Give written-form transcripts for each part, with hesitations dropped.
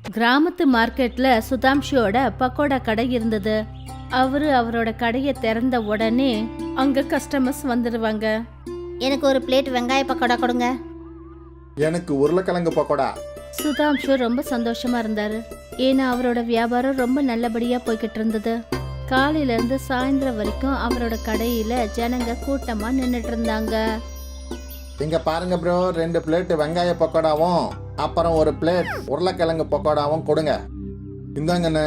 கிராமத்து மார்க்கெட்ல சுதாம்ஷியோட பக்கோடா கடை இருந்தது. அவரோட கடையை திறந்த உடனே அங்க கஸ்டமர்ஸ் வந்துடுவாங்க. எனக்கு ஒரு பிளேட் வெங்காய பக்கோடா கொடுங்க. எனக்கு உருளைக்கிழங்கு பக்கோடா. சுதாம்ஷு ரொம்ப சந்தோஷமா இருந்தாரு. ஏன்னா அவரோட வியாபாரம் ரொம்ப நல்லபடியா போய்கிட்டு இருந்தது. காலையில இருந்து சாயந்தரம் வரைக்கும் அவரோட கடையில ஜனங்க கூட்டமா நின்னுட்டு இருந்தாங்க. இங்க பாருங்க ப்ரோ, 2 பிளேட் வெங்காய பக்கோடாவும் அப்புறம் ஒரு பிளேட் உருளைக்கிழங்கு பக்கோடாவும் கொடுங்க. இந்தாங்கண்ணே.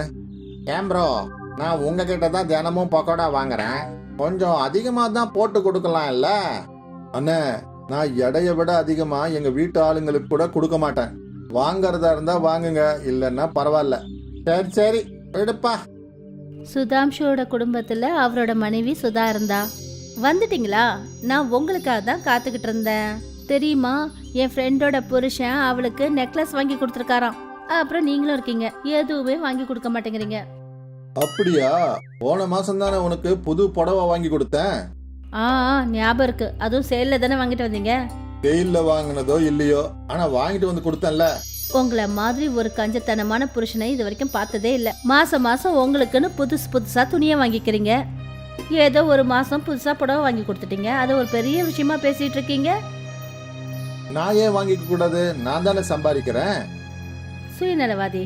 ஏன் ப்ரோ, நான் உங்ககிட்ட தான் தினமும் பக்கோடா வாங்குறேன், கொஞ்சம் அதிகமா தான் போட்டு கொடுக்கலாம் இல்ல? அண்ணே, நான் எடையை விட அதிகமா எங்க வீட்டு ஆளுங்களுக்கு கூட கொடுக்க மாட்டேன். வாங்கறதா இருந்தா வாங்குங்க, இல்லன்னா பரவாயில்ல. சரி சரி எடுப்பா. சுதாம்ஷுவோட குடும்பத்துல அவரோட மனைவி சுதா இருந்தா. வந்துட்டீங்களா? நான் உங்களுக்காக தான் காத்துக்கிட்டு இருந்தேன். தெரியுமா, என் ஃப்ரெண்டோட புருஷன் அவளுக்கு நெக்லஸ் வாங்கி கொடுத்துருக்காராம். அப்புறம் நீங்களும் இருக்கீங்க, எதுவுமே வாங்கி கொடுக்க மாட்டேங்கிறீங்க. அப்படியா? போன மாசம் தானே உனக்கு புது புடவை வாங்கி கொடுத்தேன். ஞாபகம் இருக்கு. அதுவும் சேல்ல தானே வாங்கிட்டு வந்தீங்க. வெயில்ல வாங்கினதோ இல்லையோ, ஆனா வாங்கிட்டு வந்து கொடுத்தேன்ல. உங்களை மாதிரி ஒரு கஞ்சத்தனமான புருஷனை இது வரைக்கும் பார்த்ததே இல்ல. மாசம் மாசம் உங்களுக்குன்னு புதுசா துணியை வாங்கிக்கிறீங்க. ஏதோ ஒரு மாசம் புதுசா புடவை வாங்கி கொடுத்துட்டீங்க, அதை ஒரு பெரிய விஷயமா பேசிட்டு இருக்கீங்க. நான் ஏன் வாங்கிக்க கூடாது? நான் தானே சம்பாதிக்கிறேன். சுயநலவாதி.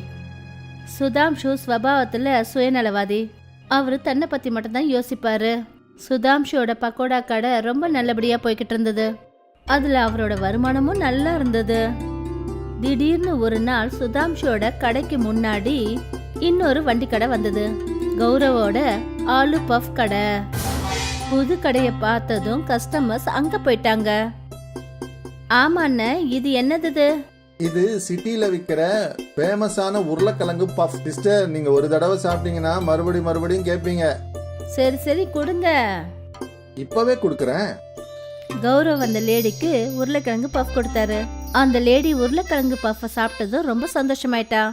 சுதாம்ஷு ஸ்வபாவத்துல சுயநலவாதி. அவரு தன்னை பத்தி மட்டும்தான் யோசிப்பாரு. சுதாம்ஷுவோட பக்கோடா கடை ரொம்ப நல்லபடியா போய்கிட்டு இருந்தது. அதுல அவரோட வருமானமும் நல்லா இருந்தது. திடீர்னு ஒரு நாள் சுதாம்ஷோட கடைக்கு முன்னாடி இன்னொரு வண்டி கடை வந்தது. கௌரவோட ஆலு பஃப் கடை. புது கடையை பார்த்ததும் கஸ்டமர்ஸ் அங்க போயிட்டாங்க. ஆமாண்ண, இது என்னது? இது சிட்டில விக்கிற ஃபேமஸான உருளைக்கிழங்கு பஃப். சிஸ்டர், நீங்க ஒரு தடவை சாப்பிட்டீங்கன்னா மறுபடியும் கேட்பீங்க. சரி சரி கொடுங்க. இப்பவே கொடுக்கறேன். கௌரவ் அந்த லேடிக்கு உருளைக்கிழங்கு பஃப் கொடுத்தாரு. அந்த லேடி உருளைக்கிழங்கு பஃப் சாப்பிட்டதும் ரொம்ப சந்தோஷமாயிட்டா.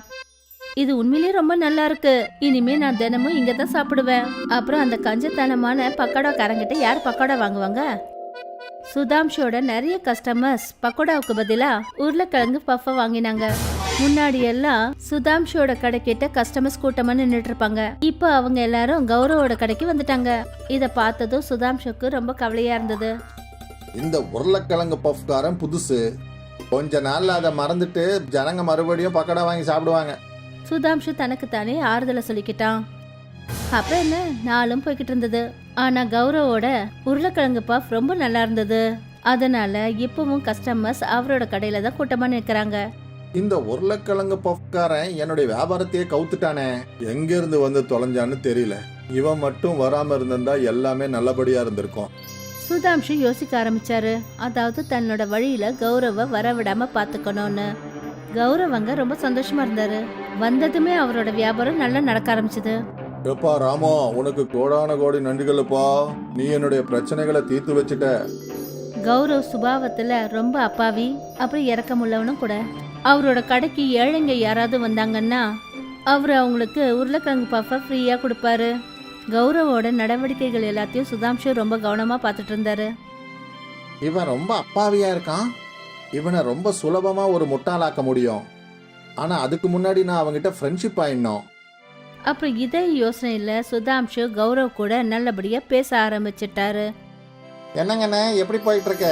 இது உண்மையிலேயே ரொம்ப நல்லா இருக்கு, இனிமே நான் தினமும் இங்க தான் சாப்பிடுவேன். அப்புறம் அந்த கஞ்சத்தனமான பக்கோடா காரங்கிட்ட யார் பக்கோடா வாங்குவாங்க? சுதாம்ஷோட நிறைய கஸ்டமர்ஸ் பக்கோடாவுக்கு பதிலா உருளைக்கிழங்கு பஃப வாங்கினாங்க. முன்னாடி எல்லாம் சுதாம்ஷோட கடைக்கிட்ட கஸ்டமர்ஸ் கூட்டமா நின்றுட்டு இருப்பாங்க. இப்ப அவங்க எல்லாரும் கௌரவோட கடைக்கு வந்துட்டாங்க. இத பார்த்ததும் சுதாம்ஷுக்கு ரொம்ப கவலையா இருந்தது. இந்த உருளைக்கிழங்கு பஃப் காரன் புதுசு, கொஞ்ச நாள்ல அதை மறந்துட்டு ஜனங்க மறுபடியும் பக்கோடா வாங்கி சாப்பிடுவாங்க. சுதாம்ஷு தனக்கு தானே ஆறுதலை சொல்லிக்கிட்டான். அப்புறம் என்ன, நாளும் போய்கிட்டு இருந்தது. ஆனா கௌரவோட உருளைக்கிழங்கு பஃப் ரொம்ப நல்லா இருந்தது. அதனால இப்பவும் கஸ்டமர்ஸ் அவரோட கடையில தான் கூட்டமா நிற்கிறாங்க. இந்த உருளைக்கிழங்கு பஃப் காரன் என்னுடைய வியாபாரத்தையே கவுத்துட்டானே, எங்க இருந்து வந்து தொலைஞ்சான்னு தெரியல. இவன் மட்டும் வராம இருந்திருந்தா எல்லாமே நல்லபடியா இருந்திருக்கும். சுதாம்ஷு யோசிக்க ஆரம்பிச்சாரு. அதாவது தன்னோட வழியில கௌரவ வரவிடாம பாத்துக்கணும்னு. கௌரவங்க ரொம்ப சந்தோஷமா இருந்தாரு. வந்ததுமே அவரோட வியாபாரம் நல்லா நடக்க ஆரம்பிச்சது. எப்பா ராமோ, உனக்கு கோடான கோடி நன்றிகளுப்பா, நீ என்னுடைய பிரச்சனைகளை தீர்த்து வச்சுட்ட. கௌரவ் சுபாவத்துல ரொம்ப அப்பாவி, அப்புறம் இறக்கமுள்ளவனும் கூட. அவரோட கடைக்கு ஏழைங்க யாராவது வந்தாங்கன்னா அவரு அவங்களுக்கு உருளைக்கிழங்கு பஃப ஃப்ரீயா கொடுப்பாரு. கௌரவோட நடவடிக்கைகள் எல்லாத்தையும் சுதாம்ஷு ரொம்ப கவனமா பார்த்துட்டு இருந்தாரு. இவன் ரொம்ப அப்பாவியா இருக்கான், இவனை ரொம்ப சுலபமா ஒரு முட்டாளாக்க முடியும். ஆனா அதுக்கு முன்னாடி நான் அவங்கிட்ட ஃப்ரெண்ட்ஷிப் ஆயிடணும். அப்புறம் இதே யோசனையில சுதாம்ஷு கௌரவ் கூட நல்லபடியா பேச ஆரம்பிச்சிட்டாரு. என்னங்கண்ணே, எப்படி போயிட்டு இருக்க?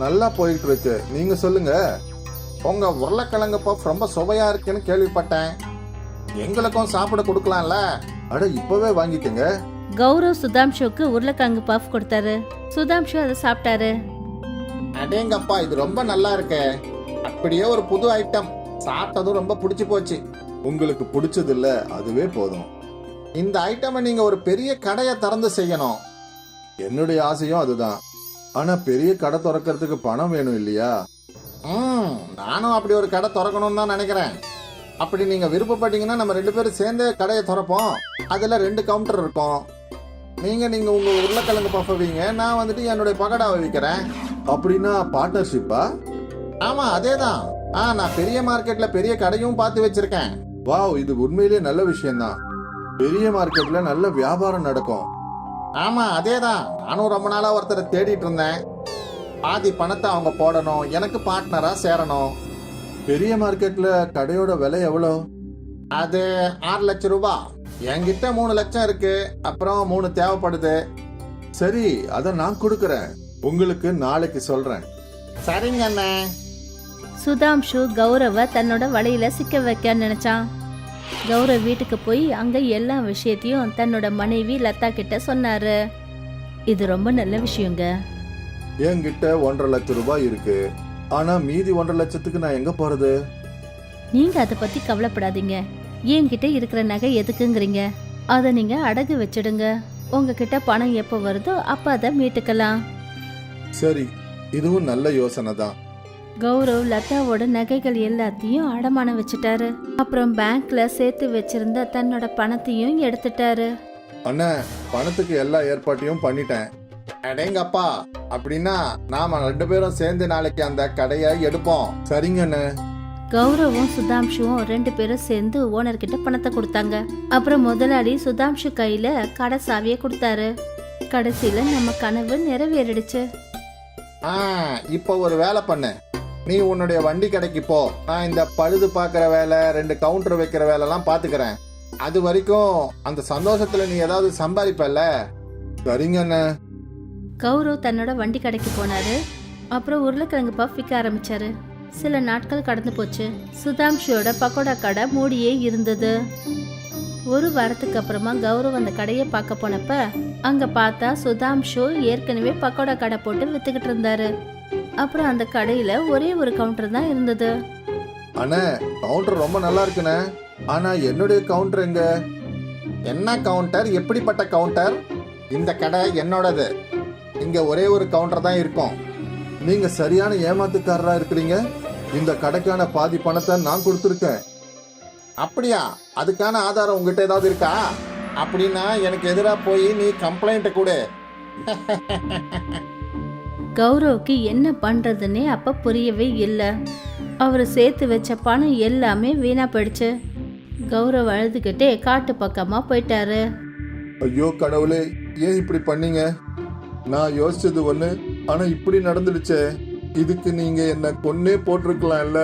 நல்லா போயிட்டு இருக்கு, நீங்க சொல்லுங்க. உங்க உருளைக்கிழங்கு பஃப் ரொம்ப சுவையா இருக்குன்னு கேள்விப்பட்டேன், எங்களுக்கும் சாப்பிட கொடுக்கலாம்ல? அட இப்பவே வாங்கிக்கங்க. கௌரவ் சுதாம்ஷுக்கு உருளைக்கிழங்கு பஃப் கொடுத்தாரு. சுதாம்ஷு அதை சாப்பிட்டாரு. அடேங்கப்பா, இது ரொம்ப நல்லா இருக்கு. அப்படியே ஒரு புது ஐட்டம், சாப்பிட்டதும் ரொம்ப பிடிச்சு போச்சு. உங்களுக்கு பிடிச்சது இல்ல, அதுவே போதும். இந்த ஐட்டமை நீங்க ஒரு பெரிய கடையை திறந்து செய்யணும். என்னுடைய ஆசையும் அதுதான். ஆனா பெரிய கடை திறக்கிறதுக்கு பணம் வேணும் இல்லையா? நானும் அப்படி ஒரு கடை திறக்கணும்னு தான் நினைக்கிறேன். அப்படி நீங்க விருப்பப்பட்டீங்கன்னா நம்ம 2 பேரும் சேர்ந்து கடையை திறப்போம். அதுல 2 கவுண்டர் இருக்கும். நீங்க உங்க உருளைக்கிழங்கு பஃப் வைங்க, நான் வந்துட்டு என்னுடைய பக்கோடாவை விற்கிறேன். அப்படின்னா பார்ட்னர்ஷிப்பா? ஆமா, அதேதான். நான் பெரிய மார்க்கெட்ல பெரிய கடையும் பார்த்து வச்சிருக்கேன். வாவ், இது உண்மையிலேயே நல்ல விஷயம்தான். பெரிய மார்க்கெட்ல நல்ல வியாபாரம் நடக்கும். ஆமா, அதேதான். நானும் ரொம்ப நாளா ஒருத்தரை தேடிட்டு இருந்தேன். பாதி பணத்தை அவங்க போடணும், எனக்கு பார்ட்னரா சேரணும். பெரிய மார்க்கெட்ல கடையோட விலை எவ்வளோ? அது 6 லட்சம் ரூபாய். என்கிட்ட 3 லட்சம் இருக்கு, அப்புறம் 3 தேவைப்படுது. சரி, அத நான் கொடுக்கறேன். உங்களுக்கு நாளைக்கு சொல்றேன். சரிங்க அண்ணே. சுதாம்ஷு கௌரவ தன்னோட வலையில சிக்க வைக்க நினைச்சான். கௌரவ் வீட்டுக்கு போய் அங்க எல்லா விஷயத்தையும் தன்னோட மனைவி லதா கிட்ட சொன்னாரு. இது ரொம்ப நல்ல விஷயங்க. என்கிட்ட 1.5 லட்சம் ரூபாய் இருக்கு. ஆனா மீதி 1.5 லட்சத்துக்கு நான் எங்க போறது? நீங்க அதை பத்தி கவலைப்படாதீங்க. என்கிட்ட இருக்கிற நகை எதுக்குங்கிறீங்க? அதை நீங்க அடகு வச்சிடுங்க. உங்ககிட்ட பணம் எப்போ வருதோ அப்ப அதை மீட்டுக்கலாம். சரி, இதுவும் நல்ல யோசனை தான். கௌரவ் லதாவோட நகைகள் எல்லாத்தையும் அடமானம் வச்சுட்டாரு. அப்புறம் பேங்க்ல சேர்த்து வச்சிருந்த தன்னோட பணத்தையும் எடுத்துட்டாரு. அண்ணா, பணத்துக்கு எல்லா ஏற்பாட்டையும் பண்ணிட்டேன். அடேங்கப்பா, அப்படின்னா நாம 2 பேரும் சேர்ந்து நாளைக்கு அந்த கடையை எடுப்போம். சரிங்க அண்ணே. கௌரவும் சுதாம்ஷுவும் 2 பேரும் சேர்ந்து ஓனர் கிட்ட பணத்தை கொடுத்தாங்க. அப்புறம் முதலாளி சுதாம்ஷு கையில கடை சாவியை கொடுத்தாரு. கடைசியில நம்ம கனவு நிறைவேறிடுச்சு. இப்போ ஒரு வேலை பண்ணு. நீ உன்னுடைய வண்டி கடைக்கு போ. நான் இந்த பழுது பார்க்குற வேலை, 2 கவுண்டர் வைக்கிற வேலைலாம் பார்த்துக்கிறேன். அது வரைக்கும் அந்த சந்தோஷத்துல நீ ஏதாவது சம்பாதிப்பல்ல. சரிங்க அண்ணே. கௌரவ் தன்னோட வண்டி கடைக்கு போனாரு. அப்புறம் உருளைக்கிழங்கு பஃப் விற்க ஆரம்பிச்சாரு. சில நாட்கள் கடந்து போச்சு. சுதாம்ஷியோட பக்கோடா கடை மூடியே இருந்தது. ஒரு வாரத்துக்கு அப்புறமா கௌரவ் அந்த கடையை பார்க்க போனப்ப அங்க பார்த்தா சுதாம்ஷு ஏற்கனவே பக்கோடா கடை போட்டு வித்துக்கிட்டு இருந்தாரு. அப்புறம் அந்த கடையில ஒரே ஒரு கவுண்டர் தான் இருந்தது. அண்ணே, கவுண்டர் ரொம்ப நல்லா இருக்குண்ணே. ஆனா என்னுடைய கவுண்டர் எங்க? என்ன கவுண்டர்? எப்படிப்பட்ட கவுண்டர்? இந்த கடை என்னோடது. இங்க ஒரே ஒரு கவுண்டர் தான் இருக்கும். நீங்க சரியான ஏமாத்துக்காரரா இருக்கிறீங்க. இந்த கடைக்கான பாதி பணத்தை நான் கொடுத்துருக்கேன். அப்படியா? அதுக்கான ஆதாரம் உங்ககிட்ட ஏதாவது இருக்கா? அப்படின்னா எனக்கு எதிராக போய் நீ கம்ப்ளைண்ட் கொடு. கௌரவுக்கு என்ன பண்றதுன்னே அப்ப புரியவே இல்லை. அவர் சேர்த்து வச்ச பணம் எல்லாமே வீணா போயிடுச்சு. கௌரவ் அழுதுகிட்டே காட்டு பக்கமா போயிட்டாரு. ஐயோ கடவுளே, ஏன் இப்படி பண்ணீங்க? நான் யோசிச்சது ஒண்ணு, ஆனா இப்படி நடந்துடுச்சே. இதுக்கு நீங்க என்ன கொன்னே போட்டிருக்கலாம்ல.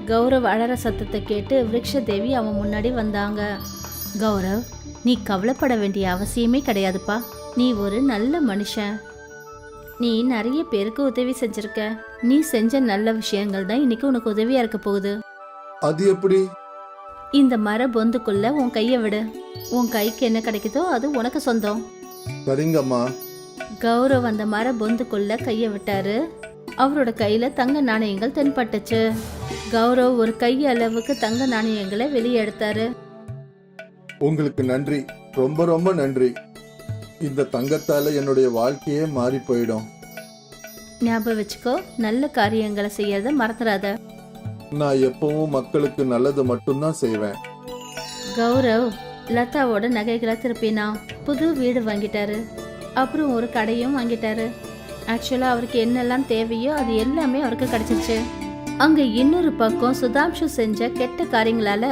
கௌரவ் அழற சத்தத்தை கேட்டு விருக்ஷதேவி அவன் முன்னாடி வந்தாங்க. கௌரவ், நீ கவலைப்பட வேண்டிய அவசியமே கிடையாதுப்பா. நீ ஒரு நல்ல மனுஷன். நீ நிறைய பேருக்கு உதவி செஞ்சிருக்க. நீ செஞ்ச நல்ல விஷயங்கள் தான் இன்னைக்கு உனக்கு உதவியா இருக்க போகுது. அது எப்படி? இந்த மர பொந்துக்குள்ள உன் கைய விடு. உன் கைக்கு என்ன கிடைக்குதோ அது உனக்கு சொந்தம். சரிங்கம்மா. கௌரவ் அந்த மர பொந்துக்குள்ள கைய விட்டாரு. அவரோட கையில தங்க நாணயங்கள் தென்பட்டுச்சு. கௌரவ் ஒரு கை அளவுக்கு தங்க நாணயங்களை வெளியே எடுத்தாரு. உங்களுக்கு நன்றி, ரொம்ப ரொம்ப நன்றி. இந்த தங்கத்தால என்னுடைய வாழ்க்கையே மாறி போயிடும். ஞாபகம் வச்சுக்கோ, நல்ல காரியங்களை செய்யறத மறந்துடாத. நான் எப்பவும் மக்களுக்கு நல்லது மட்டும்தான் செய்வேன். கௌரவ் லதாவோட நகைகளை திருப்பினா. புது வீடு வாங்கிட்டாரு. அப்புறம் ஒரு கடையும் வாங்கிட்டாரு. ஆக்சுவலா அவருக்கு என்னெல்லாம் தேவையோ அது எல்லாமே அவருக்கு கிடைச்சிருச்சு. அங்க இன்னொரு பக்கம் சுதாம்ஷு செஞ்ச கெட்ட காரியங்களால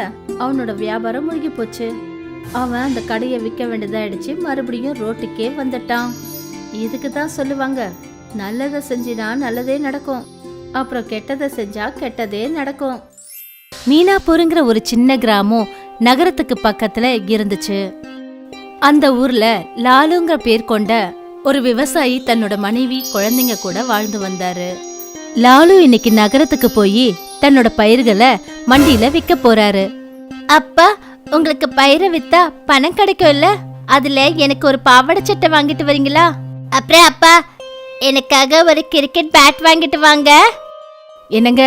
அவனோட வியாபாரம் முழுகி போச்சு. அவன் அந்த கடையை விற்க வேண்டியதாயிடுச்சு. மறுபடியும் ரோட்டுக்கே வந்துட்டான். இதுக்கு தான் சொல்லுவாங்க, நல்லதை செஞ்சினா நல்லதே நடக்கும், அப்புறம் கெட்டதை செஞ்சா கெட்டதே நடக்கும். மீனாப்பூருங்கிற ஒரு சின்ன கிராமம் நகரத்துக்கு பக்கத்துல இருந்துச்சு. அந்த ஊர்ல லாலுங்கிற பேர் கொண்ட ஒரு விவசாயி தன்னோட மனைவி குழந்தைங்க கூட வாழ்ந்து வந்தாரு. லாலு இன்னைக்கு நகரத்துக்கு போய் தன்னோட பயிர்களை மண்டியில விற்க போறாரு. அப்பா, உங்களுக்கு பயிரை வித்தா பணம் கிடைக்கும்ல? அதுல எனக்கு ஒரு பாவாடை சட்டை வாங்கிட்டு வரீங்களா? அப்புறம் அப்பா, எனக்காக ஒரு கிரிக்கெட் பேட் வாங்கிட்டு வாங்க. என்னங்க,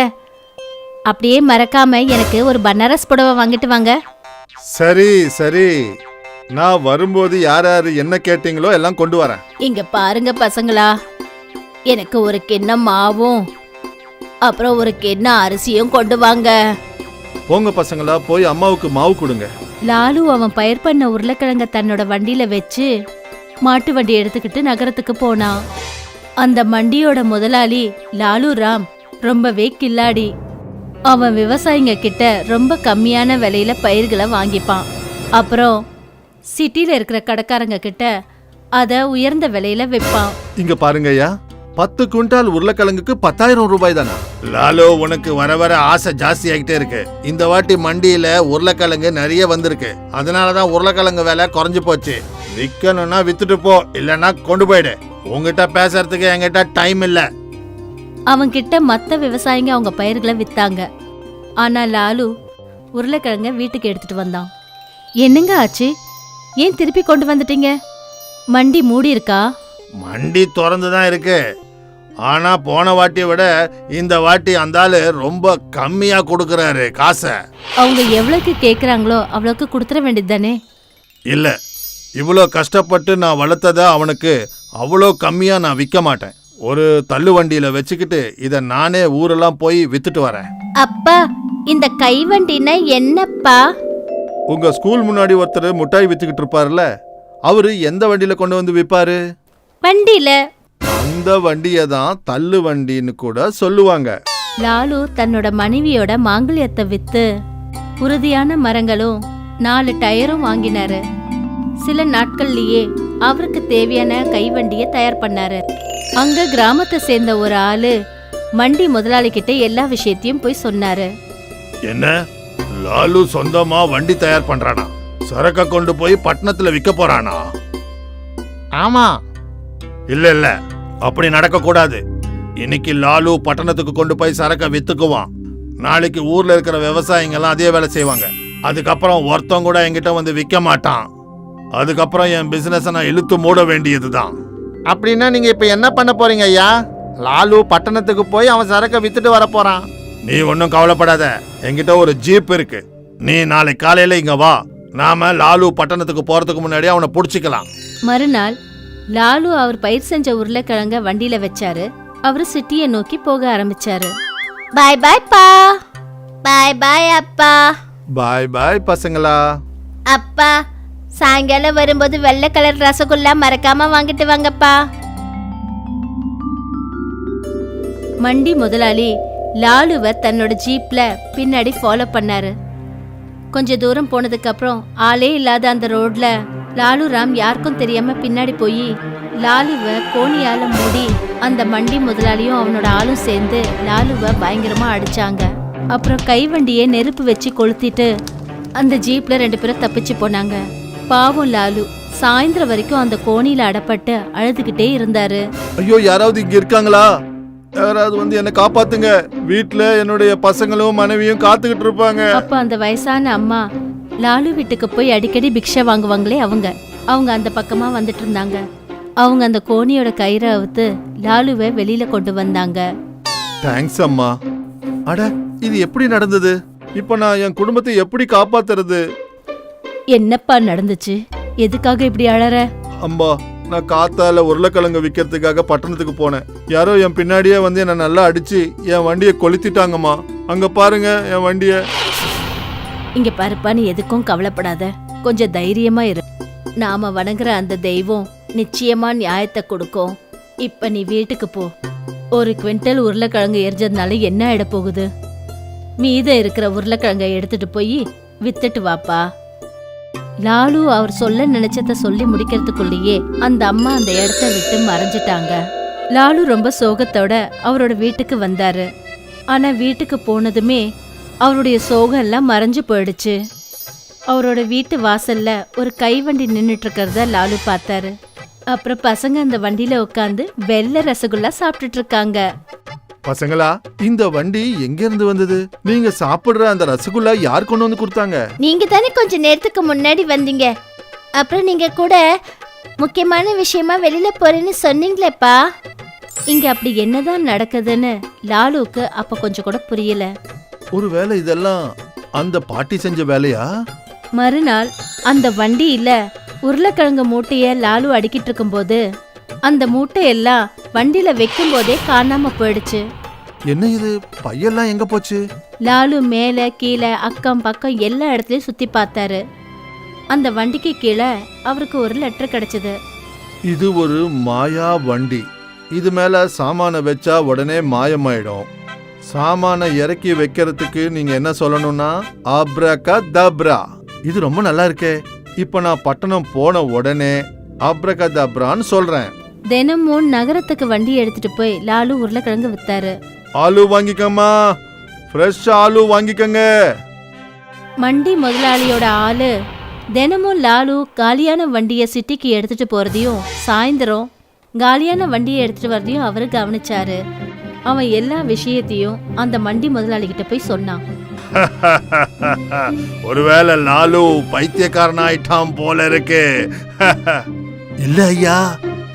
அப்படியே மறக்காம எனக்கு ஒரு பனாரஸ் புடவை வாங்கிட்டு வாங்க. சரி சரி, நான் வரும்போது யார் யார் என்ன கேட்டீங்களோ எல்லாம் கொண்டு வரேன். இங்க பாருங்க பசங்களா, எனக்கு ஒரு கிண்ணம் மாவும் அப்புறம் ஒரு கிண்ணம் அரிசியும் கொண்டு வாங்க. போங்க பசங்களா, போய் அம்மாவுக்கு மாவு கொடுங்க. லாலு அவன் பயிர் பண்ண உருளைக்கிழங்க தன்னோட வண்டியில வச்சு மாட்டு வண்டி எடுத்துக்கிட்டு நகரத்துக்கு போனான். அந்த மண்டியோட முதலாளி லாலு ராம் ரொம்பவே கில்லாடி. அவன் விவசாயிங்க கிட்ட ரொம்ப கம்மியான விலையில பயிர்களை வாங்கிப்பான். அப்புறம் சிட்டில இருக்கிற கடைக்காரங்க கிட்ட அத உயர்ந்த விலையில விற்பான். இங்க பாருங்க ஐயா, 10 குவிண்டால் உருளைக்கிழங்குக்கு 10,000 ரூபாய் தானா? லாலு, உனக்கு வர வர ஆசை ஜாஸ்தி ஆகிட்டே இருக்கு. இந்த வாட்டி மண்டியில உருளைக்கிழங்கு நிறைய வந்திருக்கு, அதனாலதான் உருளைக்கிழங்கு விலை குறைஞ்சு போச்சு. விற்கணும்னா வித்துட்டு போ, இல்லைன்னா கொண்டு போயிடு. உங்ககிட்ட பேசுறதுக்கு என்கிட்ட டைம் இல்ல. அவங்கிட்ட மத்த விவசாயிங்க அவங்க பயிர்களை வித்தாங்க. ஆனா லாலு உருளைக்கிழங்க வீட்டுக்கு எடுத்துட்டு வந்தான். என்னங்க ஆச்சு? ஏன் திருப்பி கொண்டு வந்துட்டீங்க? மண்டி மூடி இருக்கா? மண்டி திறந்துதான் இருக்கு. ஆனா போன வாட்டியை விட இந்த வாட்டி அந்த ஆளு ரொம்ப கம்மியா கொடுக்கறாரு காசை. அவங்க எவ்வளவுக்கு கேக்குறாங்களோ அவ்வளவுக்கு கொடுத்துட வேண்டியது தானே? இல்ல, இவ்வளோ கஷ்டப்பட்டு நான் வளர்த்தத அவனுக்கு அவ்வளோ கம்மியா நான் விற்க மாட்டேன். ஒரு தள்ளு வண்டியில வச்சுக்கிட்டு இத நானே ஊரெல்லாம் போய் வித்துட்டு வரேன். அப்பா, இந்த கைவண்டினா என்னப்பா? உங்க ஸ்கூல் முன்னாடி ஒருத்தர் முட்டாய் வித்துக்கிட்டு இருப்பாருல்ல, அவரு எந்த வண்டியில கொண்டு வந்து விற்பாரு? வண்டியில. அந்த வண்டியை தான் தள்ளு வண்டின்னு கூட சொல்லுவாங்க. லாலு தன்னோட மனைவியோட மாங்கல்யத்தை வித்து உறுதியான மரங்களும் 4 டயரும் வாங்கினாரு. சில நாட்கள்லயே அவருக்கு தேவையான கைவண்டியை தயார் பண்ணாரு. அங்க கிராமத்தை சேர்ந்த ஒரு ஆளு மண்டி முதலாளி கிட்ட எல்லா விஷயத்தையும் போய் சொன்னாரு. என்ன, லாலு சொந்தமா வண்டி தயார் பண்றானா? சரக்க கொண்டு போய் பட்டணத்துல விற்க போறானா? ஆமா. இல்ல இல்ல, அப்படி நடக்க கூடாது. இன்னைக்கு லாலு பட்டணத்துக்கு கொண்டு போய் சரக்க வித்துக்குவான். நாளைக்கு ஊர்ல இருக்கிற விவசாயிங்க எல்லாம் அதே வேலை செய்வாங்க. அதுக்கப்புறம் ஒருத்தன் கூட என்கிட்ட வந்து விற்க மாட்டான். அதுக்கப்புறம் என் பிசினஸ் நான் இழுத்து மூட வேண்டியதுதான். அப்படின்னா நீங்க இப்ப என்ன பண்ண போறீங்க ஐயா? லாலு பட்டணத்துக்கு போய் அவன் சரக்க வித்துட்டு வர போறான். நீ ஒன்னும் கவலைப்படாத, என்கிட்ட ஒரு ஜீப் இருக்கு. நீ நாளை காலையில இங்க வா, நாம லாலு பட்டணத்துக்கு போறதுக்கு முன்னாடி அவனை புடிச்சுக்கலாம். மறுநாள் லாலு அவர் பயிர் செஞ்ச உருளைக்கிழங்க வண்டியில வச்சாரு. அவரு சிட்டியை நோக்கி போக ஆரம்பிச்சாரு. பாய் பாய் பா. பாய் பாய் அப்பா. பாய் பாய் பசங்களா. அப்பா, சாயங்காலம் வரும்போது வெள்ளை கலர் ரசகுல்லா மறக்காம வாங்கிட்டு வாங்கப்பா. மண்டி முதலாளி லாலுவை தன்னோட ஜீப்ல பின்னாடி ஃபாலோ பண்ணாரு. கொஞ்ச தூரம் போனதுக்கு அப்புறம் ஆளே இல்லாத அந்த ரோட்ல லாலு ராம் யாருக்கும் தெரியாம பின்னாடி போய் லாலுவை கோணியால மூடி அந்த மண்டி முதலாளியும் அவனோட ஆளும் சேர்ந்து லாலுவை பயங்கரமா அடிச்சாங்க. அப்புறம் கைவண்டியை நெருப்பு வச்சு கொளுத்திட்டு அந்த ஜீப்ல 2 பேரும் தப்பிச்சு போனாங்க. பாவம் லாலு சாயந்தரம் வரைக்கும் அந்த கோணியில அடப்பட்டு அழுதுகிட்டே இருந்தாரு. ஐயோ, யாராவது இங்க இருக்காங்களா? யாராவது வந்து என்ன காப்பாத்துங்க. வீட்டுல என்னுடைய பசங்களும் மனைவியும் காத்துக்கிட்டு இருப்பாங்க. அப்ப அந்த வயசான அம்மா லாலு வீட்டுக்கு போய் அடிக்கடி பிக்ஷை வாங்குவாங்களே அவங்க அந்த பக்கமா வந்துட்டு இருந்தாங்க. அவங்க அந்த கோணியோட கயிறை அவுத்து லாலுவை வெளியில கொண்டு வந்தாங்க. தேங்க்ஸ் அம்மா. அட, இது எப்படி நடந்தது? இப்ப நான் என் குடும்பத்தை எப்படி காப்பாத்துறது? என்னப்பா நடந்துச்சு? எதுக்காக இப்படி அழற? அம்மா, நான் காத்தால உருளைக்கிழங்கு விற்கிறதுக்காக பட்டணத்துக்கு போனேன். யாரோ என் பின்னாடியே வந்து என்ன நல்லா அடிச்சு என் வண்டியை கொளுத்திட்டாங்கம்மா. அங்க பாருங்க என் வண்டிய. இங்க பாருப்பா, நீ எதுக்கும் கவலைப்படாத, கொஞ்சம் தைரியமா இரு. நாம வணங்குற அந்த தெய்வம் நிச்சயமா நியாயத்தை கொடுக்கும். இப்ப நீ வீட்டுக்கு போ. 1 குவிண்டல் உருளைக்கிழங்கு எரிஞ்சதுனால என்ன ஆயிட போகுது? மீதம் இருக்கிற உருளைக்கிழங்கை எடுத்துட்டு போய் வித்துட்டு வாப்பா. லாலு அவர் சொல்ல நினைச்சத சொல்லி முடிக்கிறதுக்குள்ளேயே அந்த அம்மா அந்த இடத்த விட்டு மறைஞ்சிட்டாங்க. லாலு ரொம்ப சோகத்தோட அவரோட வீட்டுக்கு வந்தாரு. ஆனா வீட்டுக்கு போனதுமே அவருடைய சோகம் எல்லாம் மறைஞ்சு போயிடுச்சு. அவரோட வீட்டு வாசல்ல ஒரு கைவண்டி நின்னுட்டு இருக்கிறத லாலு பார்த்தாரு. அப்புறம் பசங்க அந்த வண்டியில உட்காந்து வெள்ளை ரசகுல்லா சாப்பிட்டுட்டு இருக்காங்க. பசங்களா, இந்த வண்டி எங்க இருந்து வந்தது? நீங்க சாப்பிடுற அந்த ரசகுல்லா யார் கொண்டு வந்து கொடுத்தாங்க? நீங்க தானே கொஞ்ச நேரத்துக்கு முன்னாடி வந்தீங்க. அப்புறம் நீங்க கூட முக்கியமான விஷயமா வெளியில போறேன்னு சொன்னீங்களேப்பா. இங்க அப்படி என்னதான் நடக்குதுன்னு லாலுக்கு அப்ப கொஞ்சம் கூட புரியல. ஒருவேளை இதெல்லாம் அந்த பாட்டி செஞ்ச வேலையா? மறுநாள் அந்த வண்டியில உருளைக்கிழங்கு மூட்டைய லாலு அடிக்கிட்டு இருக்கும்போது அந்த மூட்டையெல்லாம் வண்டியில வைக்கும் போதே காணாம போயிடுச்சு. என்ன இது, பையெல்லாம் எங்க போச்சு? லாலு மேல கீழே அக்கம் பக்கம் எல்லா இடத்துலயும் சுத்தி பார்த்தாரு. அந்த வண்டிக்கு கீழே அவருக்கு ஒரு லெட்டர் கிடைச்சது. இது ஒரு மாயா வண்டி. இது மேல சாமான வச்சா உடனே மாயமாயிடும். சாமான இறக்கி வைக்கிறதுக்கு நீங்க என்ன சொல்லணும்னா அப்ரகதப்ரா. இது ரொம்ப நல்லா இருக்கே. இப்ப நான் பட்டணம் போன உடனே அப்ரகதப்ரான்னு சொல்றேன். தினமும் நகரத்துக்கு வண்டி எடுத்துட்டு போய் லாலு உருளைக்கிழங்கு வித்தாரு. ஆலு வாங்கிக்கம்மா, ஃப்ரெஷ் ஆலு வாங்கிக்கங்க. மண்டி முதலாளியோட ஆளு தினமும் லாலு காலியான வண்டியை சிட்டிக்கு எடுத்துட்டு போறதையும் சாயந்தரம் காலியான வண்டியை எடுத்துட்டு வரதையும் அவரு கவனிச்சாரு. அவன் எல்லா விஷயத்தையும் அந்த மண்டி முதலாளி கிட்ட போய் சொன்னான். ஒருவேளை லாலு பைத்தியக்காரன் ஆயிட்டான் போல இருக்கு. இல்ல ஐயா,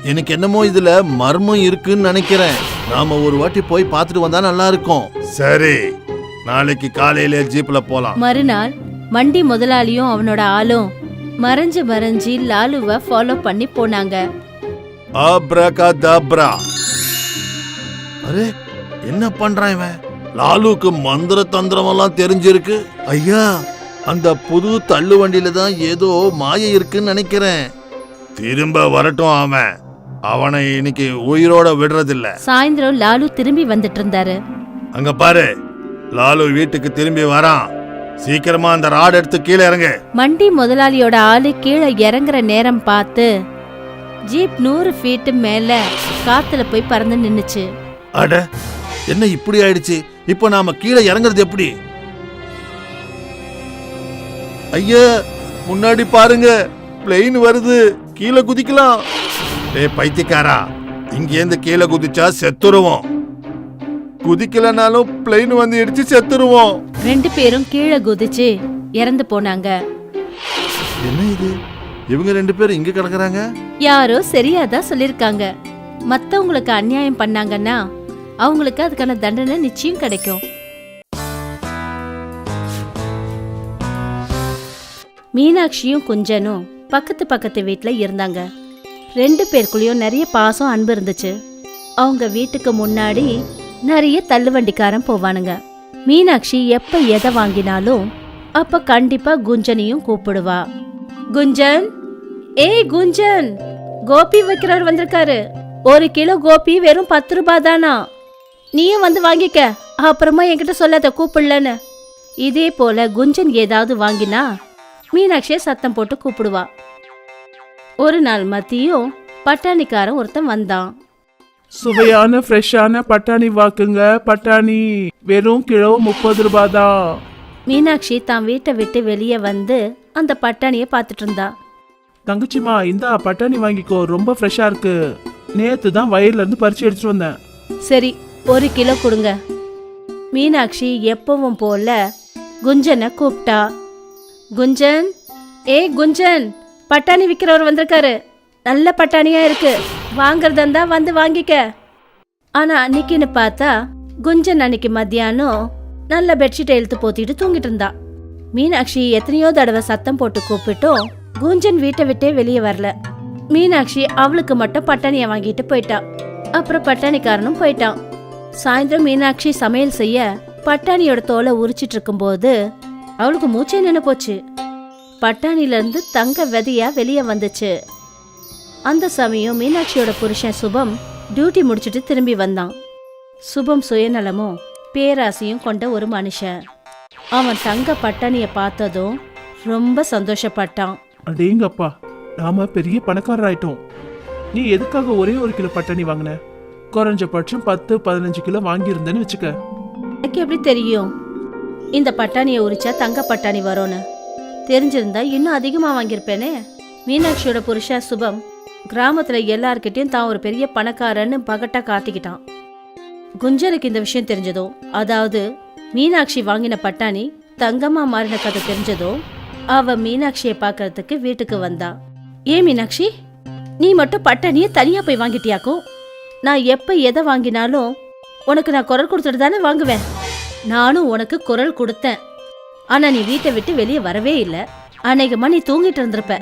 எனக்கு என்னமோ இதுல மர்மம் இருக்குன்னு நினைக்கிறேன். நாம ஒரு வாட்டி போய் பார்த்துட்டு வந்தா நல்லா இருக்கும். சரி, நாளைக்கு காலையில ஜீப்ல போலாம். மறுநாள் மண்டி முதலாளியும் அவனோட ஆளும் மறைஞ்சு லாலுவை ஃபாலோ பண்ணி போனாங்க. ஆப்ரகாதாப்ரா. அரே, என்ன பண்றான் இவன்? லாலுக்கு மந்திர தந்திரம் எல்லாம் தெரிஞ்சிருக்கு. ஐயா, அந்த புது தள்ளு வண்டியில தான் ஏதோ மாயை இருக்குன்னு நினைக்கிறேன். திரும்ப வரட்டும் அவன். அவனை இன்னைக்கு உயிரோட விடுறதில்ல. சாயந்தரம் லாலு திரும்பி வந்துட்டு இருந்தாரு. அங்க பாரு, லாலு வீட்டுக்கு திரும்பி வரான். சீக்கிரமா அந்த ராட் எடுத்து கீழே இறங்கு. மண்டி முதலாளியோட ஆளு கீழே இறங்குற நேரம் பார்த்து ஜீப் 100 ஃபீட் மேல காத்துல போய் பறந்து நின்னுச்சு. அட, என்ன இப்படி ஆயிடுச்சு? இப்போ நாம கீழே இறங்குறது எப்படி? ஐயா, முன்னாடி பாருங்க, பிளெயின் வருது. கீழே குதிக்கலாம். டேய் பைத்தியக்காரா, இங்கேருந்து கீழே குதிச்சா செத்துருவோம். குதிக்கலனாலும் பிளெயின் வந்து இடிச்சு செத்துருவோம். 2 பேரும் கீழே குதிச்சு இறந்து போனாங்க. என்ன இது? இவங்க 2 பேரும் இங்க கிடக்குறாங்க. யாரோ சரியாதான் சொல்லிருக்காங்க. மத்தவங்களுக்கு அநியாயம் பண்ணாங்கன்னா அவங்களுக்கு அதுக்கான தண்டனை நிச்சயம் கிடைக்கும். மீனாட்சியும் குஞ்சனும் பக்கத்து வீட்டுல இருந்தாங்க. 2 பேருக்குள்ளயும் நிறைய பாசம் அன்பு இருந்துச்சு. அவங்க வீட்டுக்கு முன்னாடி நிறைய தள்ளுவண்டிக்காரன் போவானுங்க. மீனாட்சி எப்ப எதை வாங்கினாலும் அப்ப கண்டிப்பா குஞ்சனையும் கூப்பிடுவா. குஞ்சன், ஏய் குஞ்சன், கோபி வைக்கிறவர் வந்திருக்காரு. 1 கிலோ கோபி வெறும் 10 ரூபாய் தானா, நீயும் வந்து வாங்கிக்க. அப்புறமா என்கிட்ட சொல்லாத கூப்பிடலன்னு. இதே போல குஞ்சன் ஏதாவது வாங்கினா மீனாட்சியை சத்தம் போட்டு கூப்பிடுவா. ஒரு நாள் மதியம் பட்டாணிக்காரன் ஒருத்தன் வந்தான். சுவையான ஃப்ரெஷ்ஷான பட்டாணி வாக்குங்க. பட்டாணி வெறும் கிலோ 30 ரூபாய் தான். மீனாட்சி தான் வீட்டை விட்டு வெளியே வந்து அந்த பட்டாணியை பார்த்துட்டு இருந்தா. தங்கச்சிமா, இந்தா பட்டாணி வாங்கிக்கோ, ரொம்ப ஃப்ரெஷ்ஷா இருக்கு. நேத்து தான் வயல்ல இருந்து பறிச்சு எடுத்துட்டு வந்தேன். சரி, 1 கிலோ கொடுங்க. மீனாட்சி எப்பவும் போல குஞ்சனை கூப்பிட்டா. குஞ்சன், ஏய் குஞ்சன், பட்டாணி விற்கிறவர் வந்திருக்காரு. நல்ல பட்டாணியா இருக்கு, வாங்கறதா இருந்தா வந்து வாங்கிக்க. ஆனா அன்னைக்குன்னு பார்த்தா குஞ்சன் அன்னைக்கு மத்தியானம் நல்ல பெட்ஷீட்டை இழுத்து போத்திட்டு தூங்கிட்டு இருந்தா. மீனாட்சி எத்தனையோ தடவை சத்தம் போட்டு கூப்பிட்டோம். குஞ்சன் வீட்டை விட்டே வெளியே வரல. மீனாட்சி அவளுக்கு மட்டும் பட்டாணியை வாங்கிட்டு போயிட்டா. அப்புறம் பட்டாணிக்காரனும் போயிட்டான். சாயந்தரம் மீனாட்சி சமையல் செய்ய பட்டாணியோட தோலை உரிச்சிட்டு இருக்கும்போது அவளுக்கு மூச்சே நின்னு போச்சு. பட்டாணில இருந்து தங்க விதையா வெளியே வந்துச்சு. அந்த சமயம் மீனாட்சியோட புருஷன் சுபம் டியூட்டி முடிச்சிட்டு திரும்பி வந்தான். சுபம் சுயநலமும் பேராசையும் கொண்ட ஒரு மனுஷன். அவன் தங்க பட்டாணிய பார்த்ததும் ரொம்ப சந்தோஷப்பட்டான். அடேங்கப்பா, நாம பெரிய பணக்காரர் ஆயிட்டோம். நீ எதுக்காக ஒரே 1 கிலோ பட்டாணி வாங்கின? குறைஞ்சபட்சம் 10-15 கிலோ வாங்கியிருந்தேன்னு வச்சுக்க. எனக்கு எப்படி தெரியும் இந்த பட்டாணியை உரிச்சா தங்க பட்டாணி வரும்னு? தெரிஞ்சிருந்தா இன்னும் அதிகமா வாங்கியிருப்பேனே. மீனாட்சியோட புருஷன் சுபம் கிராமத்துல எல்லார்கிட்டயும் தான் ஒரு பெரிய பணக்காரன்னு பகட்டா காட்டிக்கிட்டான். குஞ்சனுக்கு இந்த விஷயம் தெரிஞ்சதும், அதாவது மீனாட்சி வாங்கின பட்டாணி தங்கமா மாறின கதை தெரிஞ்சதும் அவ மீனாட்சியை பார்க்கறதுக்கு வீட்டுக்கு வந்தா. ஏன் மீனாட்சி, நீ மட்டும் பட்டாணியை தனியா போய் வாங்கிட்டியாக்கும்? நான் எப்ப எதை வாங்கினாலும் உனக்கு நான் குரல் கொடுத்துட்டு தானே வாங்குவேன். நானும் உனக்கு குரல் கொடுத்தேன். ஆனா நீ வீட்டை விட்டு வெளியே வரவே இல்லை. அநேகமா நீ தூங்கிட்டு இருந்திருப்ப.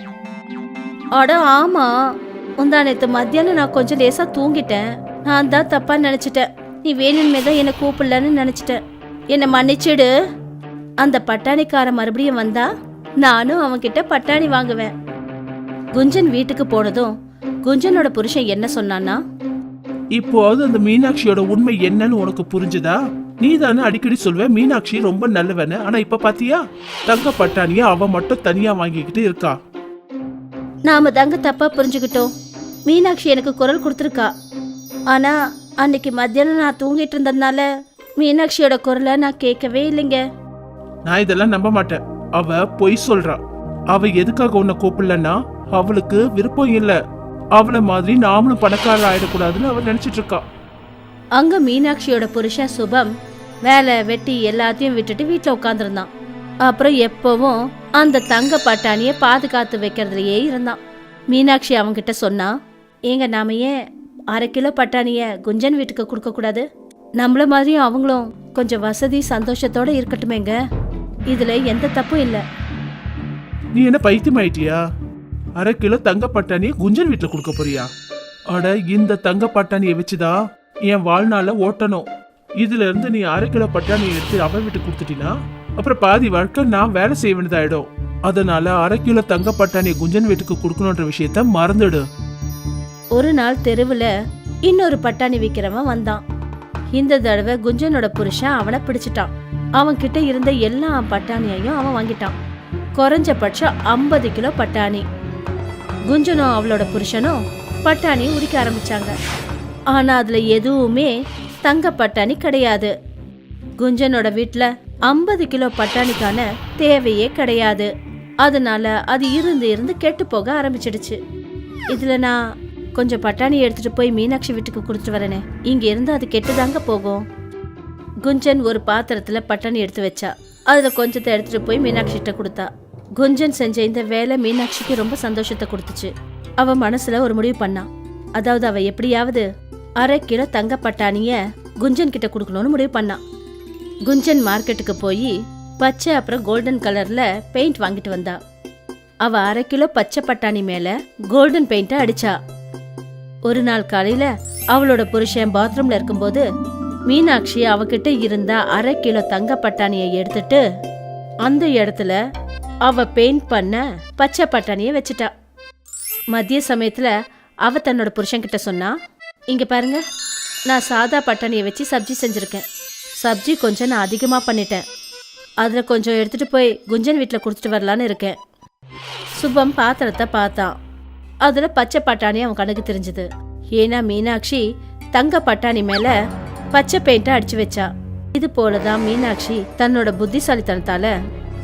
அட ஆமா, முந்தானத்து மத்தியானம் நான் கொஞ்சம் லேசா தூங்கிட்டேன். நான் தான் தப்பா நினைச்சிட்டேன். நீ வேணுமே தான் என்னை கூப்பிடலன்னு நினைச்சிட்டேன். என்னை மன்னிச்சிடு. அந்த பட்டாணிக்கார மறுபடியும் வந்தா நானும் அவன்கிட்ட பட்டாணி வாங்குவேன். குஞ்சன் வீட்டுக்கு போனதும் குஞ்சனோட புருஷன் என்ன சொன்னான்னா, இப்போது அந்த மீனாட்சியோட உண்மை என்னன்னு உனக்கு புரிஞ்சுதா? நீ தானே அடிக்கடி சொல்வ மீனாட்சி ரொம்ப நல்லவன்னு. ஆனா இப்ப பாத்தியா, தங்க பட்டாணிய அவ மட்டும் தனியா வாங்கிக்கிட்டு இருக்கா. நாம தாங்க தப்பா புரிஞ்சுக்கிட்டோம். மீனாட்சி எனக்கு குரல் கொடுத்துருக்கா. ஆனா அன்னைக்கு மத்தியானம் நான் தூங்கிட்டு இருந்ததுனால மீனாட்சியோட குரலை நான் கேட்கவே இல்லைங்க. நான் இதெல்லாம் நம்ப மாட்டேன். அவ பொய் சொல்றா. அவ எதுக்காக உன்னை கூப்பிடலன்னா அவளுக்கு விருப்பம் இல்ல. அவளை மாதிரி நாமளும் பணக்காரர் ஆயிடக்கூடாதுன்னு அவ நினைச்சிட்டு இருக்கா. அங்க மீனாட்சியோட புருஷன் சுபம் வேலை வெட்டி எல்லாத்தையும் விட்டுட்டு வீட்டுல உட்காந்துருந்தான். அப்புறம் எப்பவும் அந்த தங்க பட்டாணிய பாதுகாத்து வைக்கிறதுலயே இருந்தான். மீனாட்சி அவங்கிட்ட சொன்னா, ஏங்க நாம ஏன் 1/2 கிலோ பட்டாணிய குஞ்சன் வீட்டுக்கு கொடுக்க கூடாது? நம்மள மாதிரியும் அவங்களும் கொஞ்சம் வசதி சந்தோஷத்தோட இருக்கட்டுமேங்க. இதுல எந்த தப்பும் இல்ல. நீ என்ன பைத்தியம் ஆயிட்டியா? 1/2 கிலோ தங்க பட்டாணியை குஞ்சன் வீட்டுல கொடுக்க போறியா? அட, இந்த தங்க பட்டாணியை வச்சுதான் என் வாழ்நாள ஓட்டணும். இதுல இருந்து நீ 1/2 கிலோ பட்டாணியை எடுத்து அவ வீட்டுக்கு கொடுத்துட்டீங்கன்னா அப்புறம் பாதி வாழ்க்கை நான் வேலை செய்ய வேண்டியதாயிடும். அதனால 1/2 கிலோ தங்க பட்டாணியை குஞ்சன் வீட்டுக்கு கொடுக்கணுன்ற விஷயத்த மறந்துடு. ஒரு நாள் தெருவுல இன்னொரு பட்டாணி விக்கிறவன் வந்தான். இந்த தடவை குஞ்சனோட புருஷன் அவனை பிடிச்சிட்டான். அவன் கிட்ட இருந்த எல்லா பட்டாணியையும் அவன் வாங்கிட்டான். குறைஞ்சபட்சம் 50 கிலோ பட்டாணி. குஞ்சனும் அவளோட புருஷனும் பட்டாணி உரிக்க ஆரம்பிச்சாங்க. ஆனா அதுல எதுவுமே தங்க பட்டாணி கிடையாது. குஞ்சனோட வீட்டுல 50 கிலோ பட்டாணிக்கான தேவையே கிடையாது. அதனால அது இருந்து கெட்டு போக ஆரம்பிச்சிடுச்சு. இதுல நான் கொஞ்சம் பட்டாணி எடுத்துட்டு போய் மீனாட்சி வீட்டுக்கு கொடுத்துட்டு வரேனே, இங்க இருந்து அது கெட்டுதாங்க போகும். குஞ்சன் ஒரு பாத்திரத்துல பட்டாணி எடுத்து வச்சா. அதுல கொஞ்சத்தை எடுத்துட்டு போய் மீனாட்சி கிட்ட கொடுத்தா. குஞ்சன் செஞ்ச இந்த வேலை மீனாட்சிக்கு ரொம்ப சந்தோஷத்தை கொடுத்துச்சு. அவ மனசுல ஒரு முடிவு பண்ணா. அதாவது அவ எப்படியாவது 1/2 கிலோ தங்க பட்டாணிய குஞ்சன் கிட்ட கொடுக்கணும்னு முடிவு பண்ணா. குஞ்சன் மார்க்கெட்டுக்கு போய் பச்சை அப்புறம் கோல்டன் கலர்ல பெயிண்ட் வாங்கிட்டு வந்தா. அவ 1/2 கிலோ பச்சை பட்டாணி மேல கோல்டன் பெயிண்ட அடிச்சா. ஒரு நாள் காலையில அவளோட புருஷன் பாத்ரூம்ல இருக்கும்போது மீனாட்சி அவகிட்ட இருந்த 1/2 கிலோ தங்க பட்டாணியை எடுத்துட்டு அந்த இடத்துல அவ பெயிண்ட் பண்ண பச்சை பட்டாணியை வச்சுட்டா. மதிய சமயத்துல அவ தன்னோட புருஷன் கிட்ட சொன்னா, இங்க பாருங்க, நான் சாதா பட்டாணியை வச்சு சப்ஜி செஞ்சிருக்கேன். சப்ஜி கொஞ்சம் நான் அதிகமா பண்ணிட்டேன். அதுல கொஞ்சம் எடுத்துட்டு போய் குஞ்சன் வீட்டுல கொடுத்துட்டு வரலான்னு இருக்கேன். சுபம் பாத்திரத்தை பார்த்தான். அதுல பச்சை பட்டாணி அவன் கணக்கு தெரிஞ்சது. ஏன்னா மீனாட்சி தங்க பட்டாணி மேல பச்சை பெயிண்ட அடிச்சு வச்சா. இது போலதான் மீனாட்சி தன்னோட புத்திசாலித்தனத்தால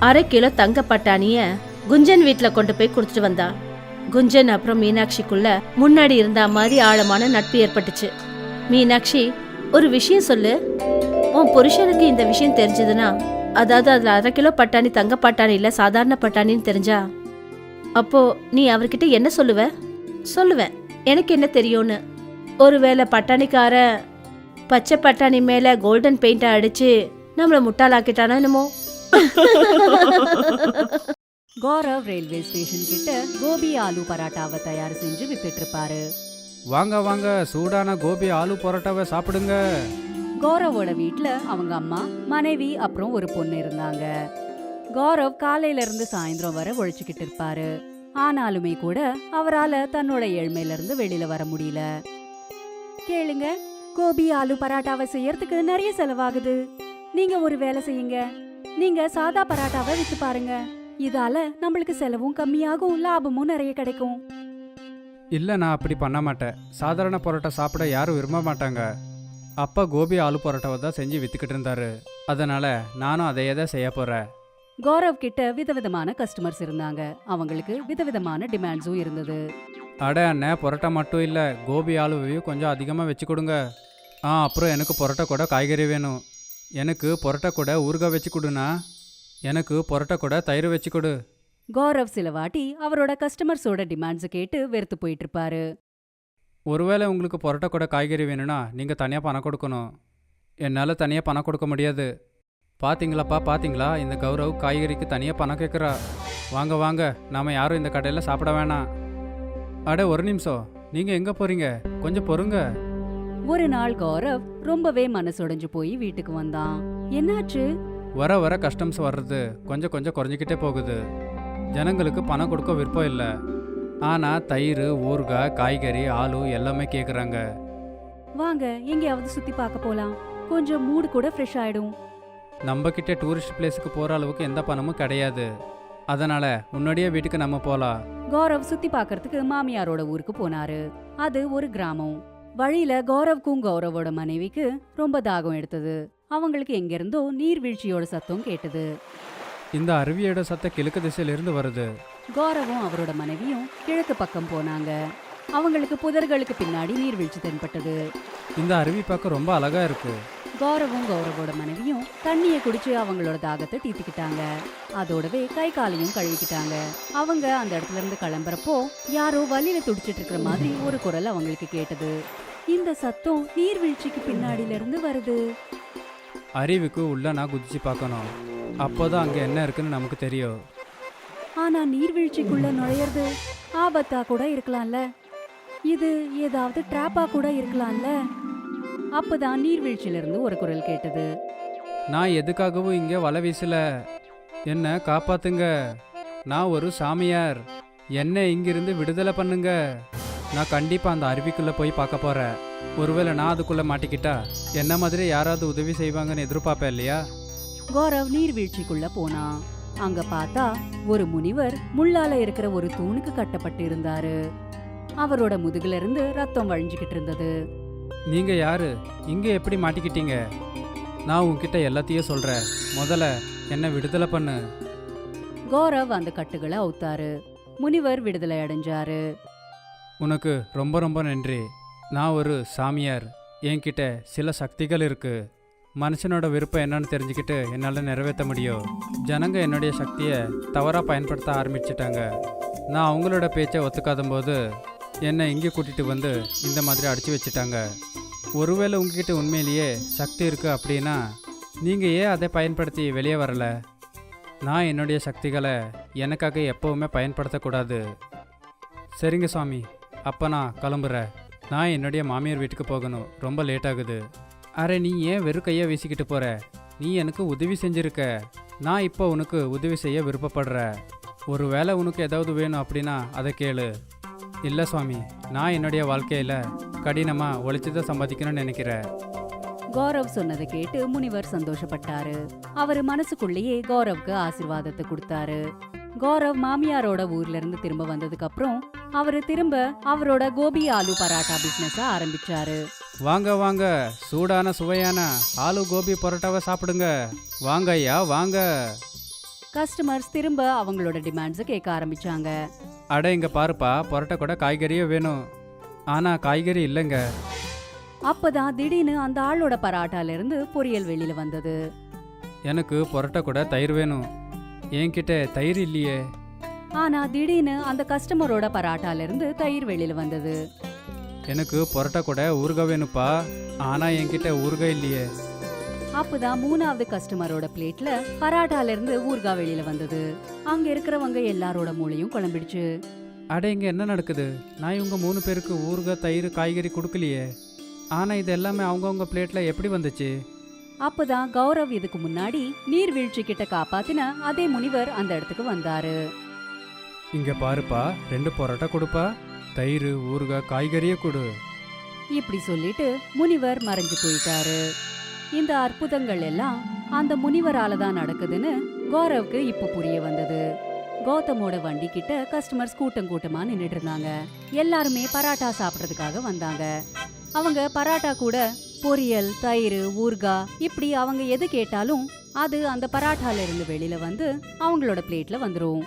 1/2 கிலோ தங்க பட்டாணிய குஞ்சன் வீட்டுல கொண்டு போய் கொடுத்துட்டு வந்தா. குஞ்சன் அப்புறம் மீனாட்சிக்குள்ள முன்னாடி இருந்த மாதிரி ஆழமான நட்பு ஏற்பட்டுச்சு. மீனாட்சி, ஒரு விஷயம் சொல்லு. உன் புருஷனுக்கு இந்த விஷயம் தெரிஞ்சதுன்னா, அதாவது அதுல 1/2 கிலோ பட்டாணி தங்க பட்டாணி இல்ல சாதாரண பட்டாணின்னு தெரிஞ்சா, அப்போ நீ அவர்கிட்ட என்ன சொல்லுவ? சொல்லுவேன், எனக்கு என்ன தெரியும்னு. ஒருவேளை பட்டாணிக்கார பச்சை பட்டாணி மேல கோல்டன் பெயிண்ட அடிச்சு நம்மள முட்டாளாக்கிட்டானோ என்னமோ. கௌரவ் ரயில்வே ஸ்டேஷன் கிட்ட கோபி ஆலு பராட்டாவை தயார் செஞ்சு வித்துட்டு இருப்பாரு. வாங்க வாங்க, சூடான கோபி ஆலு பரோட்டாவை சாப்பிடுங்க. கௌரவோட வீட்ல அவங்க அம்மா, மனைவி அப்புறம் ஒரு பொண்ணு இருந்தாங்க. கௌரவ் காலையில இருந்து சாயந்தரம் வரை உழைச்சுக்கிட்டு இருப்பாரு. ஆனாலுமே கூட அவரால தன்னோட ஏழ்மையில இருந்து வெளியில வர முடியல. கேளுங்க, கோபி ஆலு பராட்டாவை செய்யறதுக்கு நிறைய செலவாகுது. நீங்க ஒரு வேலை செய்யுங்க, நீங்க சாதா பராட்டாவை வித்து பாருங்க. இதால நம்மளுக்கு செலவும் கம்மியாகும், லாபமும் நிறைய கிடைக்கும். இல்லை, நான் அப்படி பண்ண மாட்டேன். சாதாரண பரோட்டா சாப்பிட யாரும் விரும்ப மாட்டாங்க. அப்பா கோபி ஆலு பரோட்டாவை தான் செஞ்சு வித்துக்கிட்டு இருந்தாரு. அதனால நானும் அதையே தான் செய்ய போறேன். கௌரவ் கிட்ட விதவிதமான கஸ்டமர்ஸ் இருந்தாங்க. அவங்களுக்கு விதவிதமான டிமாண்ட்ஸும் இருந்தது. அட அண்ணே, பரோட்டா மட்டும் இல்லை, கோபி ஆலுவையும் கொஞ்சம் அதிகமாக வச்சு கொடுங்க. அப்புறம் எனக்கு பரோட்டா கூட காய்கறி வேணும். எனக்கு பரோட்டா கூட ஊறுகாய் வச்சு கொடுண்ணா. எனக்கு பரோட்டா கூட தயிர் வச்சு கொடு. கௌரவ் சில வாட்டி அவரோட கஸ்டமர்ஸோட டிமாண்ட்ஸை கேட்டு வெறுத்து போயிட்டு இருப்பாரு. ஒருவேளை உங்களுக்கு பரோட்டா கூட காய்கறி வேணும்னா நீங்கள் தனியாக பணம் கொடுக்கணும். என்னால் தனியாக பணம் கொடுக்க முடியாது. பார்த்தீங்களாப்பா, பார்த்தீங்களா, இந்த கௌரவ் காய்கறிக்கு தனியாக பணம் கேட்குறா. வாங்க வாங்க, நாம் யாரும் இந்த கடையில் சாப்பிட வேணாம். அட, ஒரு நிமிஷம், நீங்கள் எங்கே போகிறீங்க? கொஞ்சம் பொறுங்க. ஒரு நாள் கௌரவ் ரொம்பவே மனசுடைஞ்சு போய் வீட்டுக்கு வந்தான். என்னாச்சு? வர வர கஸ்டம்ஸ் வர்றது கொஞ்சம் கொஞ்சம் குறைஞ்சிக்கிட்டே போகுது. ஜனங்களுக்கு பணம் கொடுக்க விருப்பம் இல்லை. ஆனால் தயிர், ஊறுகாய், காய்கறி, ஆலு எல்லாமே கேட்குறாங்க. வாங்க எங்கேயாவது சுற்றி பார்க்க போகலாம், கொஞ்சம் மூடு கூட ஃப்ரெஷ் ஆகிடும். நம்ம கிட்ட டூரிஸ்ட் பிளேஸுக்கு போகிற அளவுக்கு எந்த பணமும் கிடையாது. அதனால உன்னுடைய வீட்டுக்கு நம்ம போலாம். கௌரவ் சுத்தி பார்க்கறதுக்கு மாமியாரோட ஊருக்கு போனாரு. அது ஒரு கிராமம். வழியில கௌரவ்க்கும் கௌரவோட மனைவிக்கு ரொம்ப தாகம் எடுத்தது. அவங்களுக்கு எங்கிருந்தோ நீர்வீழ்ச்சியோட சத்தம் கேட்டது. இந்த அருவியோட சத்தம் கிழக்கு திசையிலிருந்து வருது. கௌரவும் அவரோட மனைவியும் கிழக்கு பக்கம் போனாங்க. அவங்களுக்கு புதர்களுக்கு பின்னாடி நீர்வீழ்ச்சி தென்பட்டது. இந்த அருவி பார்க்க ரொம்ப அழகா இருக்கு. கௌரவும் கௌரவோட மனைவியும் தண்ணியை குடிச்சு அவங்களோட தாகத்தை தீர்த்துக்கிட்டாங்க. அதோடவே கை காலையும் கழுவிக்கிட்டாங்க. அவங்க அந்த இடத்துல இருந்து கிளம்புறப்போ யாரோ வலியில துடிச்சிட்டு இருக்கிற மாதிரி ஒரு குரல் அவங்களுக்கு கேட்டது. இந்த சத்தம் நீர்வீழ்ச்சிக்கு பின்னாடில இருந்து வருது. அருவிக்கு உள்ள நான் குதிச்சு பார்க்கணும். அப்போதான் அங்க என்ன இருக்குன்னு நமக்கு தெரியும். ஆனா நீர்வீழ்ச்சிக்குள்ள நுழையிறது ஆபத்தா கூட இருக்கலாம்ல. இது ஏதாவது டிராப்பா கூட இருக்கலாம்ல. அப்பதான் நீர்வீழ்ச்சியில இருந்து ஒரு குரல் கேட்டது. நான் எதுக்காகவும் இங்கே வலை வீசல. என்ன காப்பாத்துங்க. நான் ஒரு சாமியார். என்ன இங்கிருந்து விடுதலை பண்ணுங்க. நான் கண்டிப்பா அந்த அருவிக்குள்ள போய் பார்க்க போறேன். ஒருவேளை நான் அதுக்குள்ள மாட்டிக்கிட்டா என்ன மாதிரி யாராவது உதவி செய்வாங்கன்னு எதிர்பார்ப்பேன் இல்லையா? கௌரவ் நீர்வீழ்ச்சிக்குள்ள போனான். அங்க பார்த்தா ஒரு முனிவர் முள்ளால இருக்கிற ஒரு தூணுக்கு கட்டப்பட்டு இருந்தாரு. அவரோட முதுகுல இருந்து ரத்தம் வழிஞ்சுக்கிட்டு இருந்தது. நீங்க யாரு? இங்க எப்படி மாட்டிக்கிட்டீங்க? நான் உன்கிட்ட எல்லாத்தையும் சொல்றேன். முதல்ல என்ன விடுதலை பண்ணு. கௌரவ் அந்த கட்டுகளை அவுத்தாரு. முனிவர் விடுதலை அடைஞ்சாரு. உனக்கு ரொம்ப ரொம்ப நன்றி. நான் ஒரு சாமியார். என்கிட்ட சில சக்திகள் இருக்கு. மனுஷனோட விருப்பம் என்னன்னு தெரிஞ்சுக்கிட்டு என்னால் நிறைவேற்ற முடியும். ஜனங்க என்னுடைய சக்தியை தவறாக பயன்படுத்த ஆரம்பிச்சிட்டாங்க. நான் அவங்களோட பேச்சை ஒத்துக்காத போது என்னை இங்கே கூட்டிகிட்டு வந்து இந்த மாதிரி அடித்து வச்சுட்டாங்க. ஒருவேளை உங்ககிட்ட உண்மையிலேயே சக்தி இருக்குது அப்படின்னா நீங்கள் ஏன் அதை பயன்படுத்தி வெளியே வரல? நான் என்னுடைய சக்திகளை எனக்காக எப்போவுமே பயன்படுத்தக்கூடாது. சரிங்க சுவாமி, அப்போ நான் கிளம்புறேன். நான் என்னுடைய மாமியார் வீட்டுக்கு போகணும். ரொம்ப லேட் ஆகுது. அரே, நீ ஏன் வெறும் கையை வீசிக்கிட்டு போற? நீ எனக்கு உதவி செஞ்சிருக்க. நான் இப்போ உனக்கு உதவி செய்ய விருப்பப்படுற. ஒரு வேளை உனக்கு ஏதாவது வேணும் அப்படின்னா அதை கேளு. இல்லை சுவாமி, நான் என்னுடைய வாழ்க்கையில் கடினமாக உழைச்சி தான் சம்பாதிக்கணும்னு நினைக்கிறேன். கௌரவ் சொன்னதை கேட்டு முனிவர் சந்தோஷப்பட்டாரு. அவரு மனசுக்குள்ளேயே கௌரவ்க்கு ஆசீர்வாதத்தை கொடுத்தாரு. கௌரவ் மாமியாரோட ஊர்ல இருந்து திரும்ப வந்ததுக்கு அப்புறம் அவரு திரும்ப அவரோட கோபி ஆலு பராட்டா பிசினஸ ஆரம்பிச்சாரு. வாங்க வாங்க, சூடான சுவையான ஆலு கோபி பரோட்டாவை சாப்பிடுங்க. வாங்க ஐயா வாங்க. கஸ்டமர்ஸ் திரும்ப அவங்களோட டிமாண்ட்ஸை கேட்க ஆரம்பிச்சாங்க. அட இங்க பாருப்பா, பரோட்டா கூட காய்கறியே வேணும். ஆனா காய்கறி இல்லைங்க. அப்பதான் திடீர்னு அந்த ஆளோட பராட்டால இருந்து பொரியல் வெளியில வந்தது. எனக்கு பரோட்டா கூட தயிர் வேணும். என்கிட்ட தயிர் இல்லையே. ஆனா திடீர்னு அந்த கஸ்டமரோட பராட்டால இருந்து தயிர் வெளியில வந்தது. எனக்கு பரோட்டா கூட ஊறுகாய் வேணுப்பா. ஆனா என்கிட்ட ஊறுகாய் இல்லையே. அப்பதான் மூணாவது கஸ்டமரோட பிளேட்ல பராட்டால இருந்து ஊறுகாய் வெளியில வந்தது. அங்க இருக்கிறவங்க எல்லாரோட மூளையும் குழம்பிடுச்சு. அட இங்க என்ன நடக்குது? நான் இவங்க 3 பேருக்கு ஊறுகாய் தயிர் காய்கறி கொடுக்கலையே. ஆனா இது எல்லாமே அவங்கவுங்க பிளேட்ல எப்படி வந்துச்சு? அப்பதான் கௌரவ் இதுக்கு முன்னாடி நீர்வீழ்ச்சி கிட்ட காப்பாத்தின அதே முனிவர் அந்த இடத்துக்கு வந்தாரு. இங்க பாருப்பா, 2 பரோட்டா கொடுப்பா. தயிர் ஊறுகாய் காய்கறியே கொடு. இப்படி சொல்லிட்டு முனிவர் மறைஞ்சு போயிட்டாரு. இந்த அற்புதங்கள் எல்லாம் அந்த முனிவரால தான் நடக்குதுன்னு கௌரவ்க்கு இப்ப புரிய வந்தது. கௌதமோட வண்டி கிட்ட கஸ்டமர்ஸ் கூட்டம் கூட்டமா நின்னுட்டு இருந்தாங்க. எல்லாருமே பராட்டா சாப்பிட்றதுக்காக வந்தாங்க. அவங்க பராட்டா கூட பொரியல் தயிர் ஊறுகாய் இப்படி அவங்க எது கேட்டாலும் அது அந்த பராட்டால இருந்து வெளியில வந்து அவங்களோட பிளேட்ல வந்துரும்.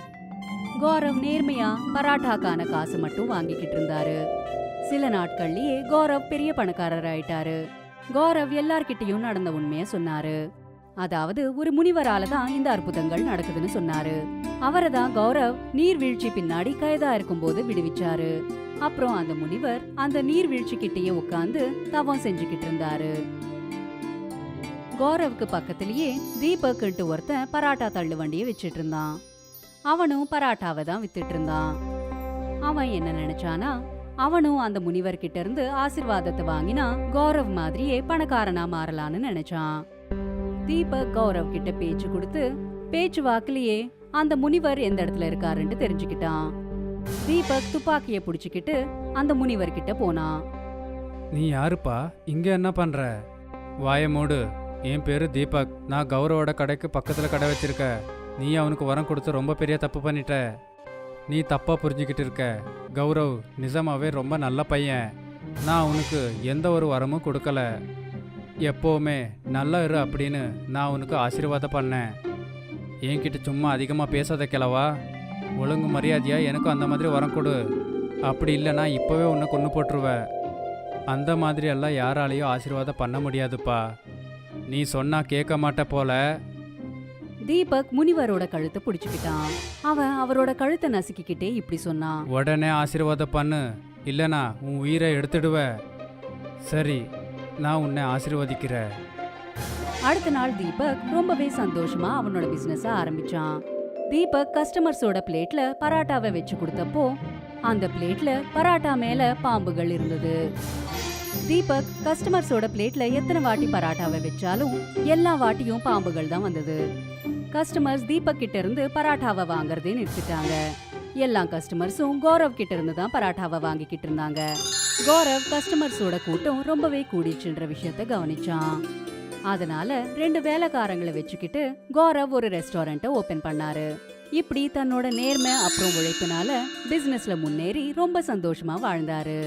கௌரவ் நேர்மையா பராட்டாக்கான காசு மட்டும் வாங்கிக்கிட்டு இருந்தாரு. சில நாட்கள்லயே கௌரவ் பெரிய பணக்காரர் ஆயிட்டாரு. கௌரவ் எல்லார்கிட்டயும் நடந்த உண்மைய சொன்னாரு. அதாவது ஒரு முனிவரால தான் இந்த அற்புதங்கள் நடக்குதுன்னு சொன்னாரு. அவரை தான் கௌரவ் நீர்வீழ்ச்சி பின்னாடி கைதா இருக்கும்போது விடுவிச்சாரு. அப்புறம் அந்த முனிவர் அந்த நீர்வீழ்ச்சி கிட்டயே உட்கார்ந்து தவம் செஞ்சுக்கிட்டு இருந்தாரு. கௌரவுக்கு பக்கத்திலேயே தீபக்ன்ட்டு ஒருத்தன் பராட்டா தள்ளு வண்டியை வச்சிட்டு இருந்தான். அவனும் பராட்டாவை தான் வித்துட்டு இருந்தான். அவன் என்ன நினைச்சானா, அவனும் அந்த முனிவர் கிட்ட இருந்து ஆசீர்வாதத்தை வாங்கினா கௌரவ் மாதிரியே பணக்காரனா மாறலான்னு நினைச்சான். தீபக் கௌரவ் கிட்ட பேச்சு கொடுத்து பேச்சு வாக்குலயே அந்த முனிவர் எந்த இடத்துல இருக்காருன்னு தெரிஞ்சுக்கிட்டான். தீபக் துப்பாக்கிய புடிச்சுக்கிட்டு அந்த முனிவர் கிட்ட போனான். நீ யாருப்பா? இங்க என்ன பண்ற? வாய மூடு. என் பேரு தீபக். நான் கௌரவோட கடைக்கு பக்கத்துல கடை வச்சிருக்க. நீ அவனுக்கு வரம் கொடுத்து ரொம்ப பெரிய தப்பு பண்ணிட்ட. நீ தப்பா புரிஞ்சுக்கிட்டு இருக்க. கௌரவ் நிஜமாவே ரொம்ப நல்ல பையன். நான் அவனுக்கு எந்த ஒரு வரமும் கொடுக்கல. எப்போவுமே நல்லா இரு அப்படின்னு நான் உனக்கு ஆசீர்வாதம் பண்ணேன். என்கிட்ட சும்மா அதிகமாக பேசாத கிழவா. ஒழுங்கு மரியாதையா எனக்கும் அந்த மாதிரி வரம் கொடு. அப்படி இல்லைனா இப்போவே உன்னை கொன்று போட்டுருவேன். அந்த மாதிரி எல்லாம் யாராலையும் ஆசீர்வாதம் பண்ண முடியாதுப்பா. நீ சொன்னா கேட்க மாட்ட போல. தீபக் முனிவரோட கழுத்தை பிடிச்சுக்கிட்டான். அவன் அவரோட கழுத்தை நசுக்கிக்கிட்டே இப்படி சொன்னான். உடனே ஆசீர்வாதம் பண்ணு, இல்லைனா உன் உயிரை எடுத்துடுவ. சரி, நான் உன்னை ஆசீர்வதிக்கிறேன். அடுத்த நாள் தீபக் ரொம்பவே சந்தோஷமா அவனோட பிசினஸ ஆரம்பிச்சான். தீபக் கஸ்டமர்ஸோட பிளேட்ல பராட்டாவை வச்சு கொடுத்தப்போ அந்த பிளேட்ல பராட்டா மேல பாம்புகள் இருந்தது. தீபக் கஸ்டமர்ஸோட பிளேட்ல எத்தனை வாட்டி பராட்டாவை வச்சாலும் எல்லா வாட்டியும் பாம்புகள் தான் வந்தது. கஸ்டமர்ஸ் தீபக் கிட்ட இருந்து பராட்டாவை வாங்குறதே நிறுத்திட்டாங்க. எல்லா கஸ்டமர்ஸும் கௌரவ் கிட்ட இருந்து தான் பராட்டாவை வாங்கிக்கிட்டு இருந்தாங்க. கௌரவ் கஸ்டமர்ஸோட கூட்டம் ரொம்பவே கூடிச்சுன்ற விஷயத்த கவனிச்சான். அதனால 2 வேலைக்காரங்களை வச்சுக்கிட்டு கௌரவ் ஒரு ரெஸ்டாரண்ட்டை ஓபன் பண்ணாரு. இப்படி தன்னோட நேர்மை அப்புறம் உழைப்பினால பிசினஸ்ல முன்னேறி ரொம்ப சந்தோஷமா வாழ்ந்தாரு.